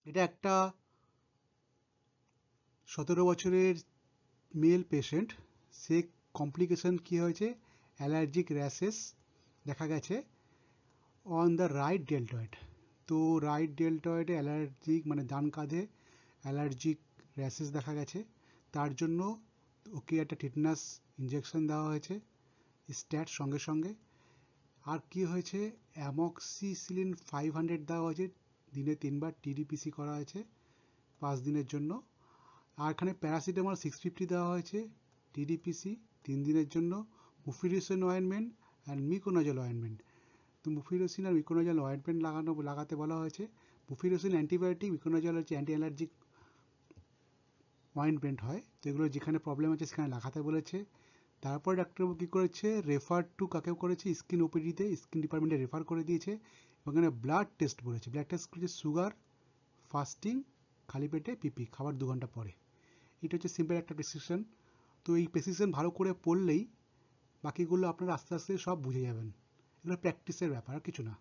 এটা একটা 17 বছরের মেল পেশেন্ট। সে কমপ্লিকেশন কি হয়েছে, অ্যালার্জিক র্যাশেস দেখা গেছে অন দ্য রাইট ডেল্টয়েড। তো রাইট ডেল্টয়েডে অ্যালার্জিক মানে ডান কাঁধে অ্যালার্জিক র্যাশেস দেখা গেছে। তার জন্য ওকে একটা টিটনাস ইঞ্জেকশন দেওয়া হয়েছে স্ট্যাট সঙ্গে সঙ্গে। আর কি হয়েছে, অ্যামক্সিসিলিন 500 দেওয়া হয়েছে, দিনে 3বার টিডিপিসি করা হয়েছে 5 দিনের জন্য। আর এখানে প্যারাসিটামল 650 দেওয়া হয়েছে টিডিপিসি 3 দিনের জন্য। মুফিরিসিন অয়েনমেন্ট অ্যান্ড মিকোনাজল অয়েনমেন্ট। তো মুফিরিসিন আর মিকোনাজল অয়েনমেন্ট লাগাতে বলা হয়েছে। মুফিরিসিন অ্যান্টিবায়োটিক, মিকোনাজল হচ্ছে অ্যান্টি অ্যালার্জিক অয়েনমেন্ট হয়। তো এগুলো যেখানে প্রবলেম আছে সেখানে লাগাতে বলেছে। তারপর ডাক্তারবাবু কী করেছে, রেফার টু কাকে করেছে, স্কিন ওপিডিতে, স্কিন ডিপার্টমেন্টে রেফার করে দিয়েছে। ওখানে ব্লাড টেস্ট করেছে। ব্লাড টেস্ট করেছে সুগার, ফাস্টিং, খালি পেটে পিপি, খাবার 2 ঘন্টা পরে। এটা হচ্ছে সিম্পল একটা প্রেসক্রিপশন। তো এই প্রেসক্রিপশন ভালো করে পড়লেই বাকিগুলো আপনারা আস্তে আস্তে সব বুঝে যাবেন। এগুলো প্র্যাকটিসের ব্যাপার, আর কিছু না।